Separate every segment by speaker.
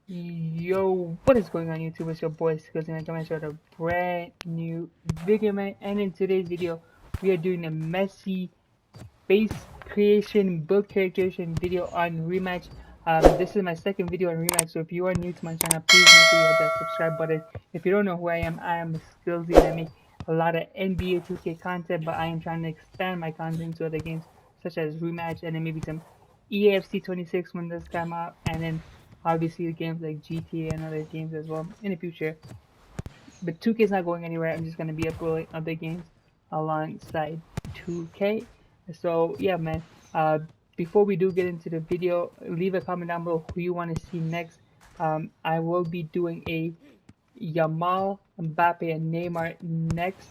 Speaker 1: Yo, what is going on YouTube? It's your boy Skills and I'm coming to a brand new video, man. And in today's video, we are doing a Messi face creation, build characterization video on Rematch. This is my second video on Rematch, so if you are new to my channel, please make sure you hit that subscribe button. If you don't know who I am Skillsy and I make a lot of NBA 2K content, but I am trying to expand my content to other games such as Rematch and then maybe some EAFC 26 when this come out, and then obviously the games like GTA and other games as well in the future. But 2K is not going anywhere. I'm just gonna be uploading other games alongside 2K. So yeah, man. Uh, Before we do get into the video, leave a comment down below who you want to see next. I will be doing a Yamal, Mbappe, and Neymar next.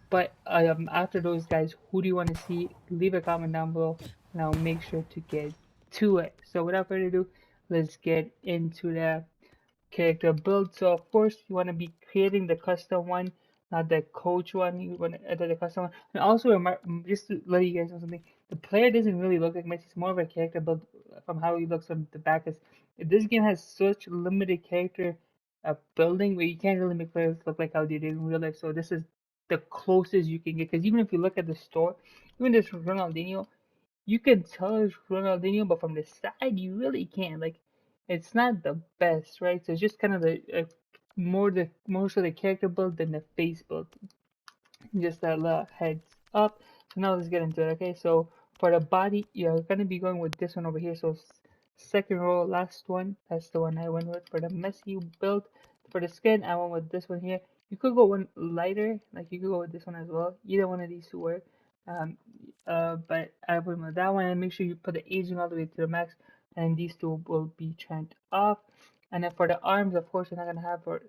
Speaker 1: But after those guys, who do you want to see? Leave a comment down below, and I'll make sure to get to it. So without further ado, let's get into the character build. So of course you want to be creating the custom one, not the coach one. You want to edit the custom one. And also just to let you guys know something, the player doesn't really look like Messi. It's more of a character build from how he looks from the back. Cause this game has such limited character building where you can't really make players look like how they did in real life. So this is the closest you can get. Because even if you look at the store, even this Ronaldinho, you can tell it's Ronaldinho, but from the side you really can't. Like, it's not the best, right? So it's just kind of more so the character build than the face build. Just that little heads up. So now let's get into it. Okay, so for the body, you're gonna be going with this one over here. So second row, last one. That's the one I went with for the Messi build. For the skin, I went with this one here. You could go one lighter, like you could go with this one as well. Either one of these two work. Um, but I went with that one, and make sure you put the aging all the way to the max. And these two will be turned off. And then for the arms, of course, you're not gonna have for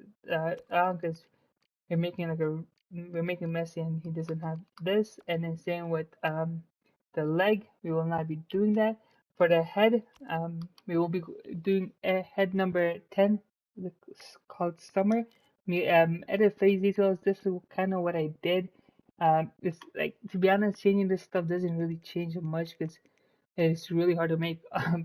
Speaker 1: arm because you're making like a we're making Messi and he doesn't have this. And then same with the leg, we will not be doing that. For the head, we will be doing a head number 10, it's called Summer. We edit phase details. This is kind of what I did. It's like, to be honest, changing this stuff doesn't really change much because it's really hard to make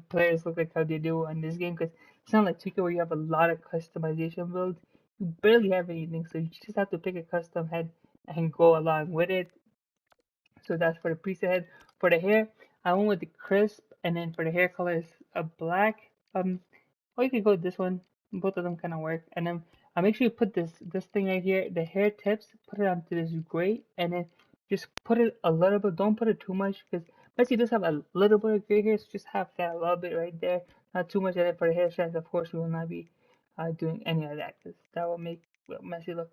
Speaker 1: players look like how they do in this game because it's not like 2K where you have a lot of customization builds. You barely have anything, so you just have to pick a custom head and go along with it. So that's for the preset head. For the hair, I went with the crisp, and then for the hair color is a black. Or you could go with this one. Both of them kind of work. And then make sure you put this thing right here, the hair tips, put it onto this gray, and then just put it a little bit. Don't put it too much because Messi does have a little bit of gray hair, so just have that a little bit right there. Not too much of it for the hair strands. Of course, we will not be doing any of that because that will make Messi look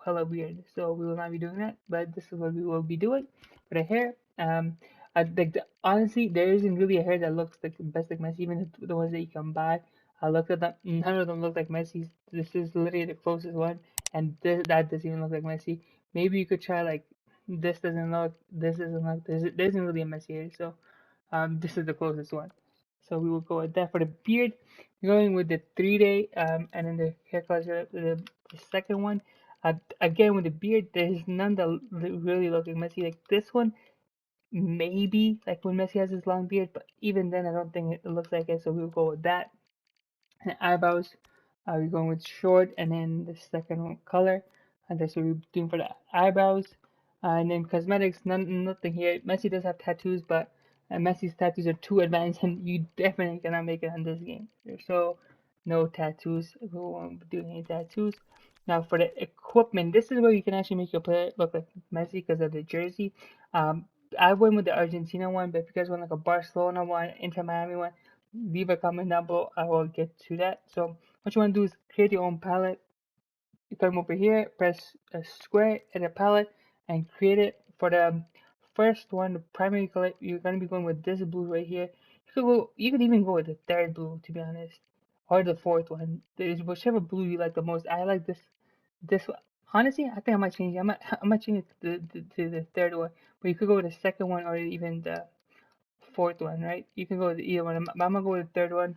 Speaker 1: hella weird. So we will not be doing that. But this is what we will be doing for the hair. I like honestly, there isn't really a hair that looks like the best like Messi. Even the ones that you can buy, I looked at them. None of them look like Messi's. This is literally the closest one, and that doesn't even look like Messi. Maybe you could try like this doesn't look. This doesn't look. There isn't really a Messi here, so this is the closest one. So we will go with that for the beard. We're going with the 3-day, and then the hair color, the second one. Again with the beard, there's none that really look like Messi. Like this one, maybe like when Messi has his long beard, but even then, I don't think it looks like it. So we'll go with that. And eyebrows, we're going with short, and then the second one color, and that's what we're doing for the eyebrows. And then cosmetics, nothing here. Messi does have tattoos, but Messi's tattoos are too advanced, and you definitely cannot make it on this game. So no tattoos. We won't be doing any tattoos. Now for the equipment, this is where you can actually make your player look like Messi because of the jersey. Um, I went with the Argentina one, but if you guys want like a Barcelona one, Inter Miami one, leave a comment down below. I will get to that. So what you want to do is create your own palette. You come over here, press a square, edit palette, and create it. For the first one, the primary color, you're gonna be going with this blue right here. You could go. You could even go with the third blue, to be honest, or the fourth one. There's whichever blue you like the most. I like this one. Honestly, I think I might change it. I might change it to the third one. But you could go with the second one or even the fourth one, right? You can go with either one. I'm gonna go with the third one.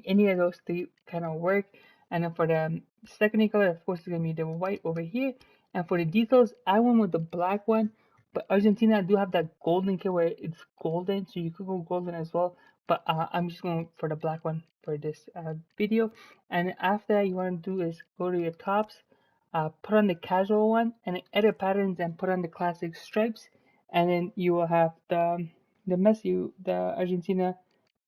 Speaker 1: Any of those three kind of work. And then for the secondary color, of course, it's gonna be the white over here. And for the details, I went with the black one. But Argentina do have that golden kit where it's golden, so you could go golden as well. but I'm just going for the black one for this video. And after that, you want to do is go to your tops, put on the casual one, and then edit patterns and put on the classic stripes, and then you will have the Messi, the Argentina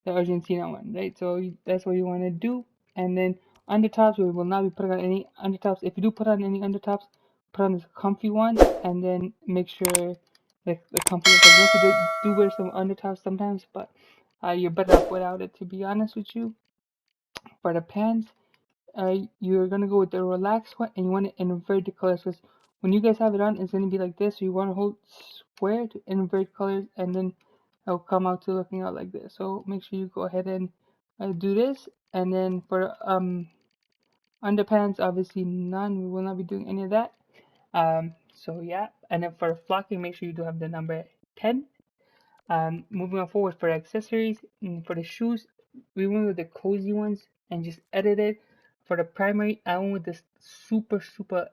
Speaker 1: one, right? So that's what you want to do. And then undertops, we will not be putting on any undertops. If you do put on any undertops, put on this comfy one, and then make sure the comfy one. Because you do wear some undertops sometimes, but you're better off without it, to be honest with you. For the pants, you're gonna go with the relaxed one, and you want to invert the colors. Because when you guys have it on, it's gonna be like this. So you want to hold square to invert colors, and then it'll come out to looking out like this. So make sure you go ahead and do this. And then for underpants, obviously none. We will not be doing any of that. So yeah. And then for flocking, make sure you do have the number 10. Moving on forward for accessories, for the shoes, we went with the cozy ones and just edited. For the primary, I went with this super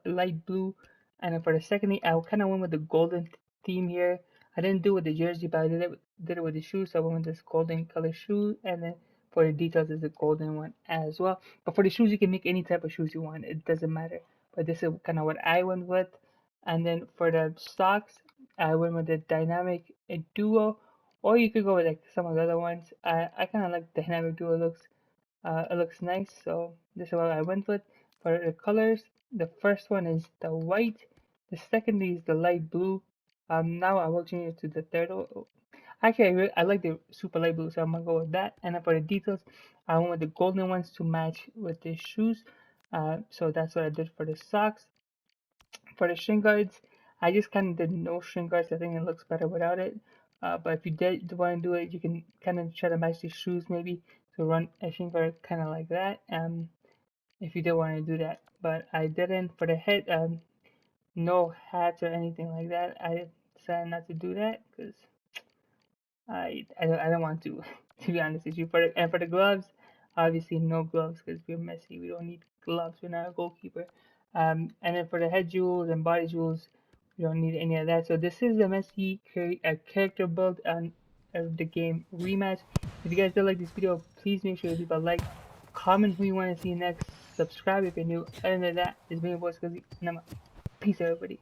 Speaker 1: light blue, and then for the secondary, I kind of went with the golden theme here. I didn't do it with the jersey, but I did it with the shoes. So I went with this golden color shoe, and then for the details is the golden one as well. But for the shoes, you can make any type of shoes you want. It doesn't matter. But this is kind of what I went with. And then for the socks, I went with the dynamic duo, or you could go with like some of the other ones. I kind of like the dynamic duo. It looks nice, so this is what I went with. For the colors, the first one is the white, the second is the light blue. Now I will change it to the third. Actually, I like the super light blue, so I'm gonna go with that. And then for the details, I went with the golden ones to match with the shoes. So that's what I did for the socks. For the shin guards, I just kind of did no shin guards. I think it looks better without it. But if you did want to do it, you can kind of try to match the shoes maybe to run a shin guard kind of like that. If you did want to do that, but I didn't. For the head, no hats or anything like that. I decided not to do that because I don't want to be honest with you. For the gloves, obviously no gloves because we're Messi. We don't need gloves. We're not a goalkeeper. And then for the head jewels and body jewels, we don't need any of that. So this is the Messi character build on the game Rematch. If you guys did like this video, please make sure to leave a like, comment who you want to see next, subscribe if you're new. Other than that, it's been your boy Scuzzy, and I'm out. Peace, everybody.